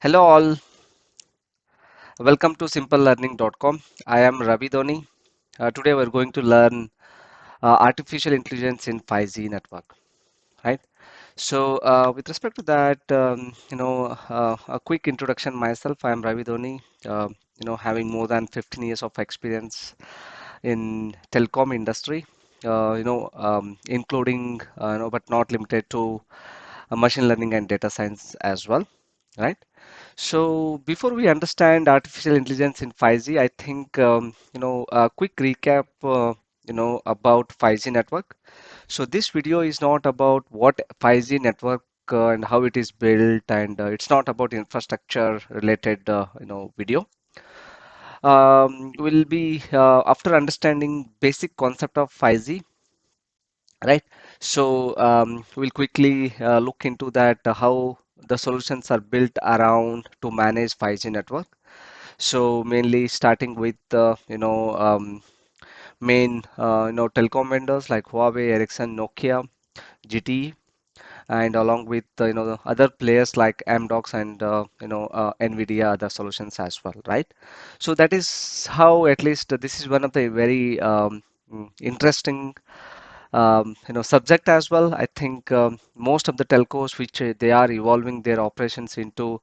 Hello all, welcome to simplelearning.com. I am Ravi Dhoni. Today we're going to learn artificial intelligence in 5G network, right? With respect to that, a quick introduction myself. I am Ravi Dhoni, having more than 15 years of experience in telecom industry, including, but not limited to machine learning and data science as well, right? So before we understand artificial intelligence in 5G, I think a quick recap about 5G network. So this video is not about what 5G network and how it is built, and it's not about infrastructure related video. Will be after understanding basic concept of 5G, right? We'll quickly look into that how the solutions are built around to manage 5G network. So mainly starting with main telecom vendors like Huawei, Ericsson, Nokia, GTE, and along with the other players like Amdocs and Nvidia, other solutions as well, right? So that is how at least this is one of the very interesting subject as well. I think most of the telcos which they are evolving their operations into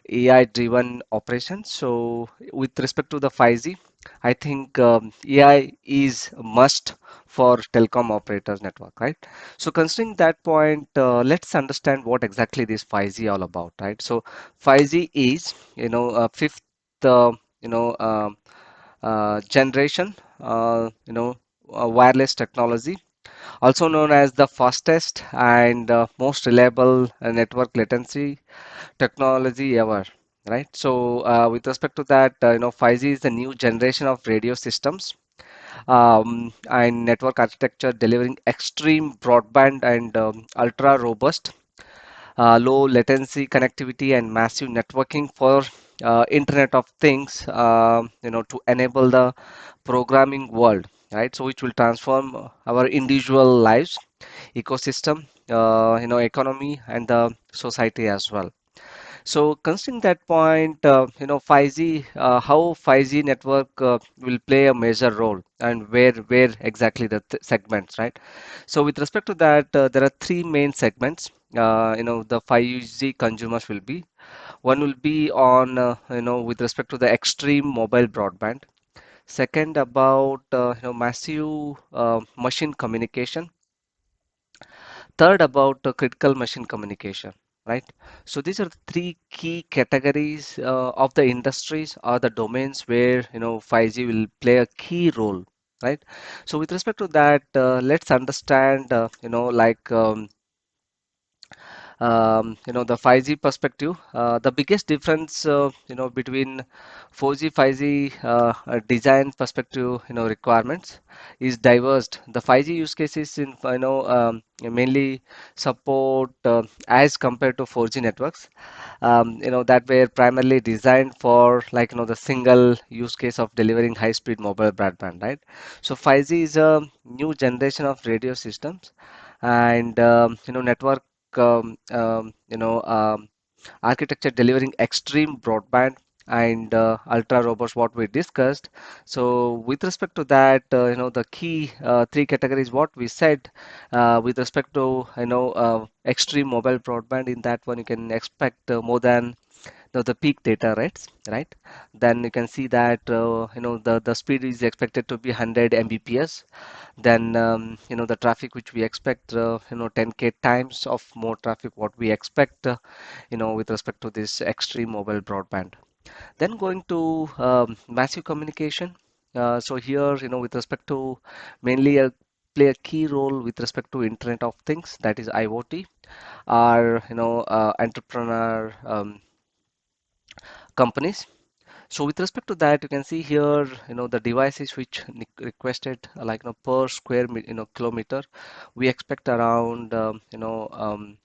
AI driven operations. So with respect to the 5G, I think AI is a must for telecom operators network, right? So considering that point, let's understand what exactly this 5G all about, right? So 5G is fifth you know um, generation wireless technology, also known as the fastest and most reliable network latency technology ever, right? With respect to that, 5G is the new generation of radio systems and network architecture delivering extreme broadband and ultra robust low latency connectivity and massive networking for Internet of Things, to enable the programming world, right? So which will transform our individual lives, ecosystem, economy and the society as well. So considering that point, 5G, how 5G network will play a major role and where exactly the th segments, right? So with respect to that, there are three main segments. The 5G consumers will be. One will be on, with respect to the extreme mobile broadband. Second, about massive machine communication. Third, about critical machine communication, right? So these are the three key categories of the industries or the domains where 5G will play a key role, right? So with respect to that, let's understand the 5G perspective. The biggest difference between 4G 5G design perspective requirements is diverse. The 5G use cases in mainly support as compared to 4G networks, that were primarily designed for the single use case of delivering high speed mobile broadband, right? So 5G is a new generation of radio systems and network architecture delivering extreme broadband and ultra robust what we discussed. So with respect to that, the key three categories what we said with respect to extreme mobile broadband, in that one you can expect more than the peak data rates, right? Then you can see that the speed is expected to be 100 Mbps. Then the traffic which we expect 10K times of more traffic what we expect with respect to this extreme mobile broadband. Then going to massive communication. So here with respect to mainly play a key role with respect to Internet of Things, that is IoT, are entrepreneur companies. So with respect to that, you can see here, the devices which requested per square kilometer, we expect around around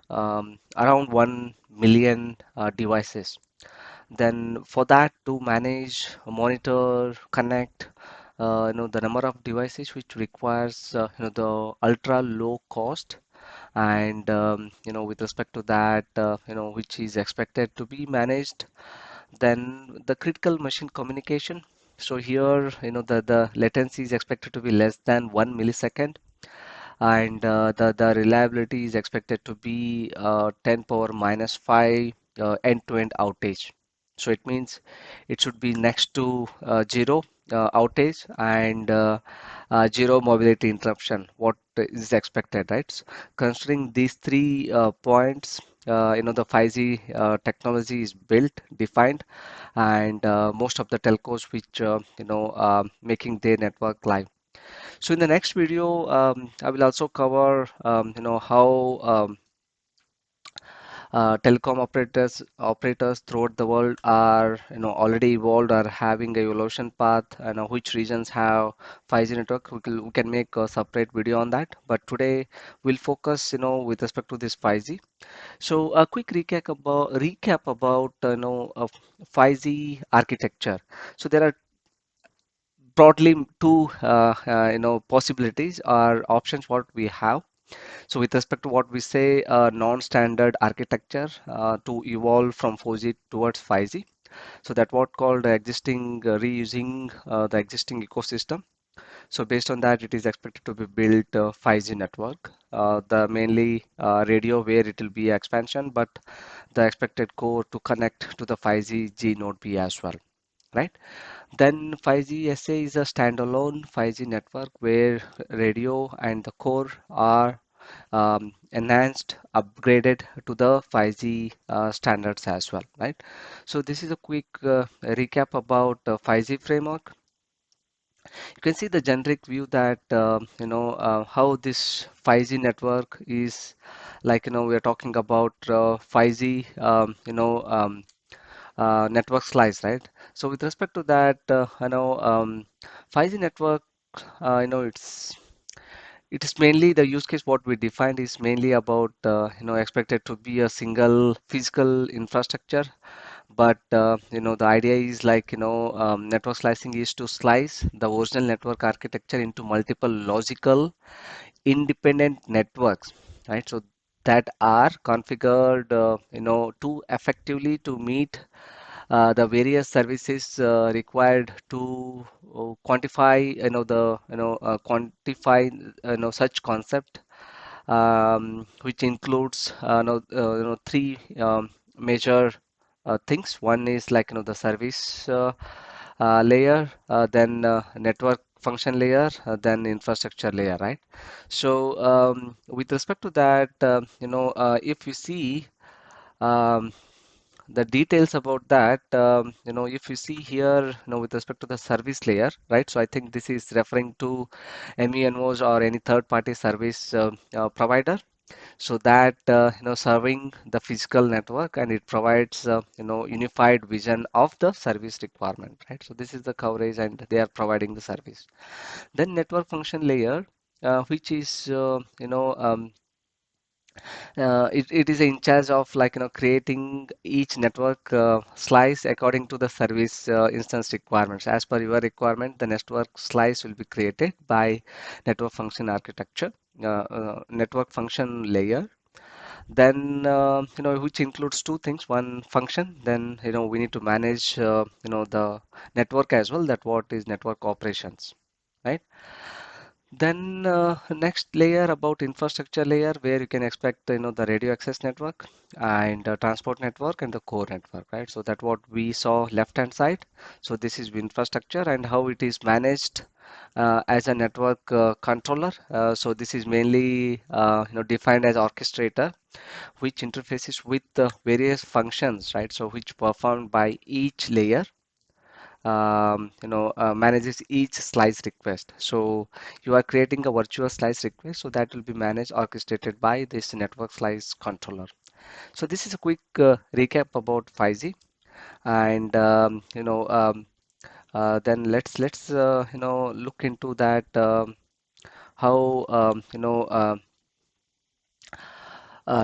1 million devices. Then for that to manage, monitor, connect, the number of devices which requires the ultra low cost and with respect to that, which is expected to be managed. Then the critical machine communication. So here, the latency is expected to be less than 1 millisecond, and the reliability is expected to be 10 power minus 5 end-to-end outage. So it means it should be next to zero outage and zero mobility interruption, what is expected, right? So considering these three points, the 5G technology is built, defined, and most of the telcos which making their network live. So in the next video, I will also cover, how telecom operators throughout the world are, already evolved or having a evolution path, and which regions have 5G network. We can make a separate video on that. But today we'll focus, with respect to this 5G. So a quick recap about, 5G architecture. So there are broadly two, possibilities or options what we have. So with respect to what we say, non-standard architecture to evolve from 4G towards 5G. So that what called existing reusing the existing ecosystem. So based on that, it is expected to be built 5G network. The mainly radio where it will be expansion, but the expected core to connect to the 5G G node B as well, right? Then 5G SA is a standalone 5G network where radio and the core are enhanced, upgraded to the 5G standards as well, right? So this is a quick recap about 5G framework. You can see the generic view that how this 5G network is like, we are talking about 5G network slice, right? So with respect to that, 5G network, it is mainly the use case what we defined is mainly about expected to be a single physical infrastructure, but the idea is like, network slicing is to slice the original network architecture into multiple logical independent networks, right? So that are configured, to effectively to meet the various services required to quantify, quantify, such concept, which includes, three major things. One is like, the service layer, then network function layer, then infrastructure layer, right? So with respect to that, if you see um, the details about that, if you see here, with respect to the service layer, right? So I think this is referring to MENOs or any third-party service provider. So that, serving the physical network, and it provides, unified vision of the service requirement, right? So this is the coverage, and they are providing the service. Then network function layer, which is, it is in charge of like, creating each network slice according to the service instance requirements. As per your requirement, the network slice will be created by network function architecture, network function layer. Then, which includes two things: one, function. Then, we need to manage, the network as well. That what is network operations, right? Then next layer about infrastructure layer, where you can expect, the radio access network and transport network and the core network, right? So that what we saw left hand side. So this is infrastructure and how it is managed as a network controller. So this is mainly, defined as orchestrator, which interfaces with the various functions, right? So which performed by each layer, manages each slice request. So you are creating a virtual slice request, so that will be managed, orchestrated by this network slice controller. So this is a quick recap about 5G, and then let's look into that, how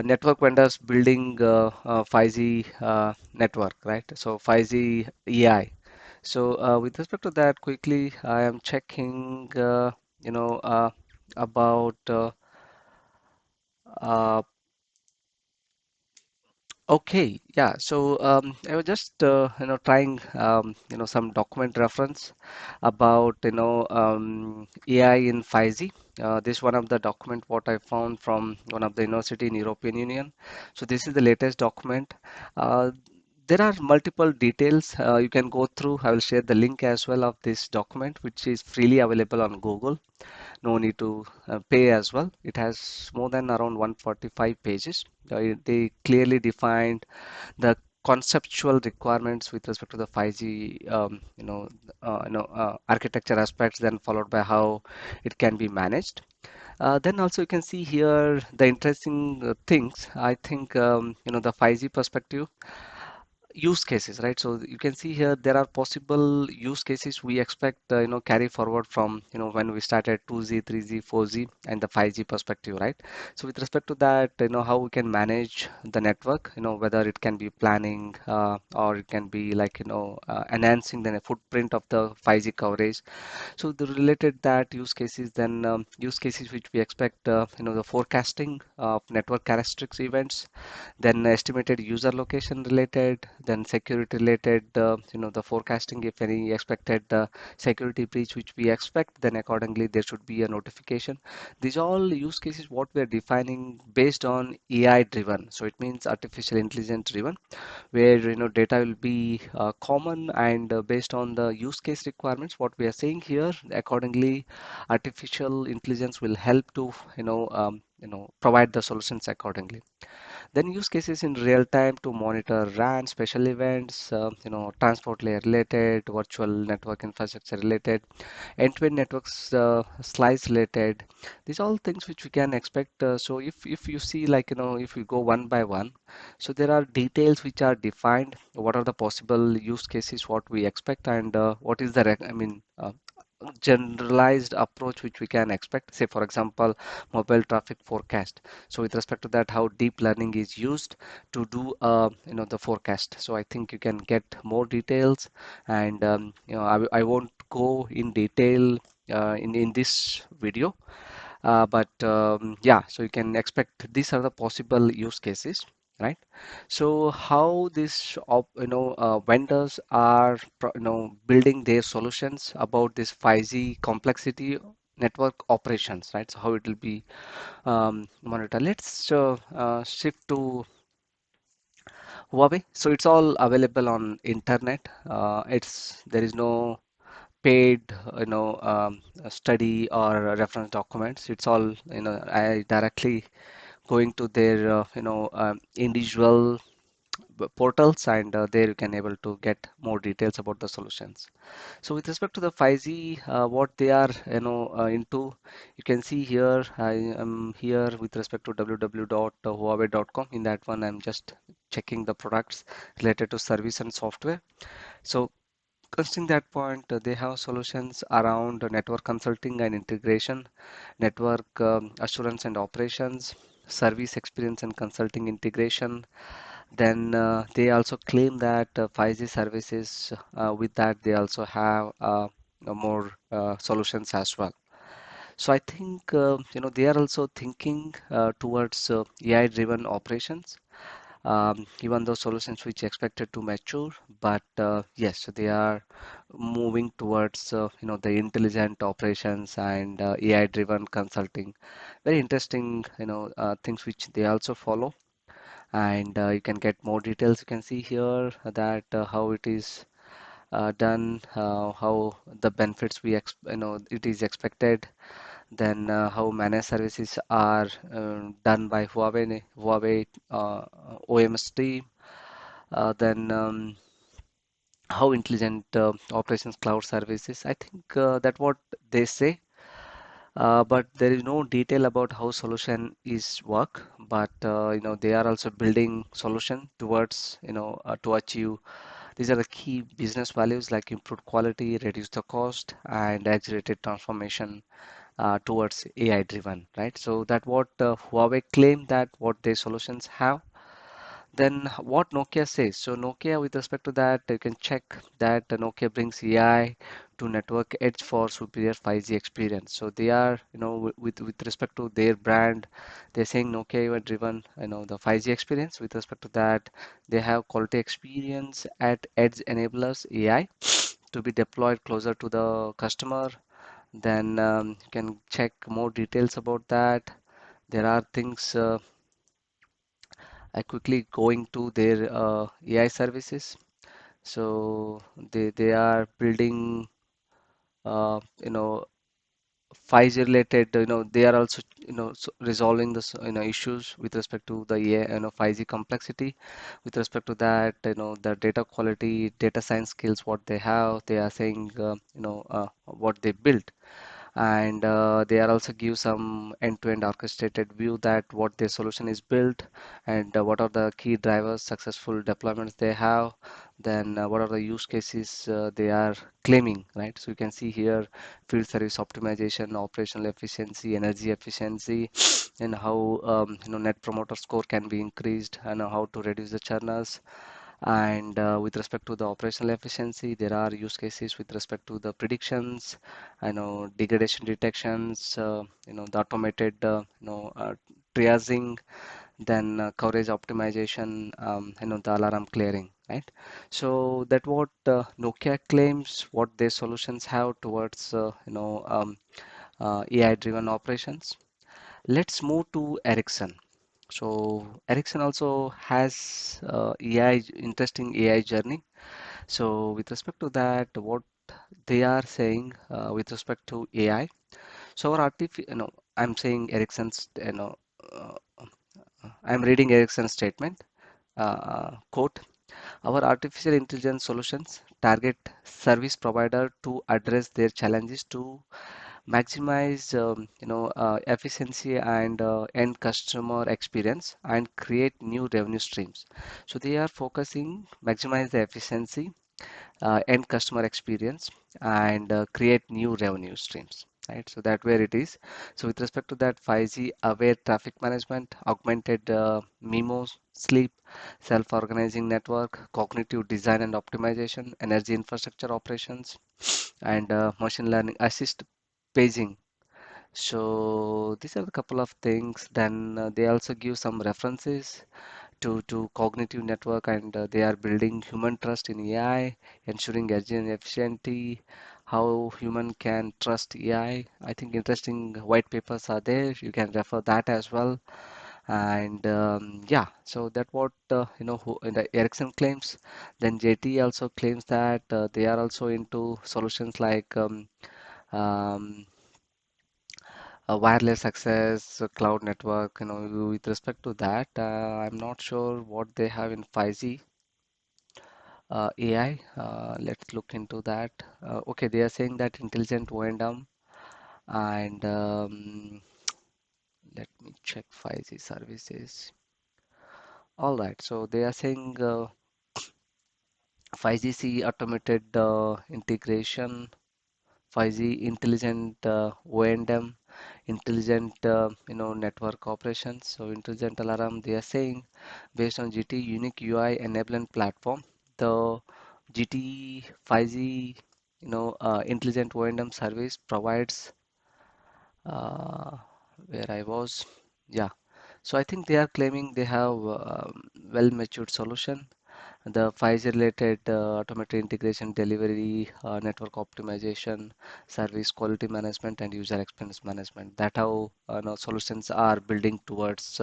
network vendors building 5G network, right? So 5G EI. So with respect to that, quickly, I am checking, you know, uh, about Uh, Okay, yeah. So I was just trying some document reference about AI in 5G. This one of the document what I found from one of the university in European Union. So this is the latest document. Uh, there are multiple details you can go through. I will share the link as well of this document, which is freely available on Google. No need to pay as well. It has more than around 145 pages. They clearly defined the conceptual requirements with respect to the 5G, architecture aspects, then followed by how it can be managed. Then also you can see here the interesting things. I think the 5G perspective use cases, right? So you can see here there are possible use cases we expect carry forward from when we started 2G, 3G, 4G and the 5G perspective, right? So with respect to that, how we can manage the network, whether it can be planning or it can be like enhancing the footprint of the 5G coverage. So the related that use cases, then use cases which we expect, the forecasting of network characteristics events, then estimated user location related, then security related, the forecasting if any expected security breach which we expect, then accordingly there should be a notification. These all use cases what we are defining based on AI driven. So it means artificial intelligence driven, where data will be common and based on the use case requirements what we are saying here, accordingly artificial intelligence will help to provide the solutions accordingly. Then use cases in real time to monitor RAN, special events, transport layer related, virtual network infrastructure related, end-to-end networks slice related. These all things which we can expect. So if you see like if we go one by one, so there are details which are defined. What are the possible use cases what we expect and what is the generalized approach which we can expect, say for example mobile traffic forecast. So with respect to that, how deep learning is used to do the forecast. So I think you can get more details and I won't go in detail in this video, but yeah, so you can expect these are the possible use cases, right? So how this vendors are building their solutions about this 5G complexity network operations, right? So how it will be monitored. Let's shift to Huawei. So it's all available on internet. It's there is no paid study or reference documents. It's all I directly going to their individual portals and there you can able to get more details about the solutions. So with respect to the 5G, what they are into, you can see here I am here with respect to www.huawei.com. In that one I'm just checking the products related to service and software. So considering that point, they have solutions around network consulting and integration, network assurance and operations, service experience and consulting integration. Then they also claim that 5G services, with that they also have more solutions as well. So I think they are also thinking towards AI-driven operations, even those solutions which expected to mature, but yes, so they are moving towards the intelligent operations and AI-driven consulting. Very interesting, things which they also follow, and you can get more details. You can see here that how it is done, how the benefits it is expected, then how managed services are done by Huawei OMS team, then how intelligent operations cloud services. I think that what they say, but there is no detail about how solution is work. But they are also building solution towards to achieve. These are the key business values like improved quality, reduce the cost, and accelerated transformation towards AI driven, right? So that what Huawei claim that what their solutions have. Then what Nokia says. So Nokia, with respect to that, you can check that Nokia brings AI to network edge for superior 5G experience. So they are, with respect to their brand, they're saying Nokia even driven, the 5G experience. With respect to that, they have quality experience at edge enablers AI to be deployed closer to the customer. Then you can check more details about that. There are things I quickly going to their AI services. So they are building you know 5G related, they are also resolving this issues with respect to the AI, 5G complexity. With respect to that, the data quality, data science skills, what they have, they are saying what they built, and they are also give some end-to-end orchestrated view that what their solution is built, and what are the key drivers, successful deployments they have, then what are the use cases they are claiming, right? So you can see here field service optimization, operational efficiency, energy efficiency, and how net promoter score can be increased, and how to reduce the churners. And with respect to the operational efficiency, there are use cases with respect to the predictions, degradation detections, the automated, triaging, then coverage optimization, the alarm clearing, right? So that what Nokia claims, what their solutions have towards, AI-driven operations. Let's move to Ericsson. So Ericsson also has interesting AI journey. So with respect to that, what they are saying with respect to AI. So our I'm saying Ericsson's, uh, I'm reading Ericsson's statement. Quote: Our artificial intelligence solutions target service provider to address their challenges to maximize efficiency and end customer experience and create new revenue streams. So they are focusing maximize the efficiency, end customer experience, and create new revenue streams, right? So that where it is. So with respect to that, 5G aware traffic management, augmented MIMO, sleep, self-organizing network, cognitive design and optimization, energy infrastructure operations, and machine learning assist paging. So these are a couple of things. Then they also give some references to cognitive network, and they are building human trust in AI, ensuring agent efficiency, how human can trust AI. I think interesting white papers are there. You can refer that as well. And yeah, so that what who in the Ericsson claims. Then JT also claims that they are also into solutions like um, wireless access, cloud network. With respect to that, I'm not sure what they have in 5G AI. Let's look into that. Okay, they are saying that intelligent O&M, and let me check 5G services. All right, so they are saying 5G automated integration, 5G intelligent O&M, intelligent network operations. So intelligent alarm, they are saying based on GT unique UI enablement platform, the GT 5G intelligent O&M service provides uh, where I was. Yeah. So I think they are claiming they have well matured solution, the 5G related automated integration, delivery, network optimization, service quality management, and user experience management. That how solutions are building towards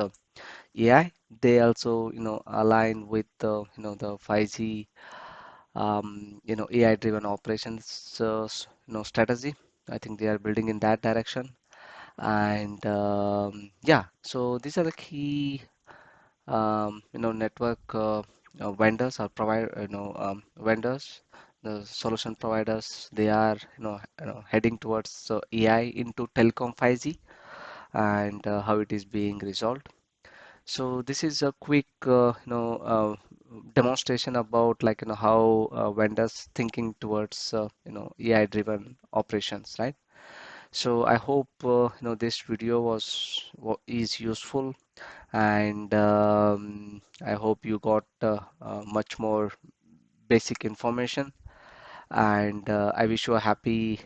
AI. They also align with the 5G AI driven operations strategy. I think they are building in that direction. And yeah, so these are the key network vendors or provide vendors, the solution providers. They are heading towards AI into telecom 5G, and how it is being resolved. So this is a quick demonstration about like how vendors thinking towards AI driven operations, right? So I hope this video is useful, And I hope you got much more basic information. And I wish you a happy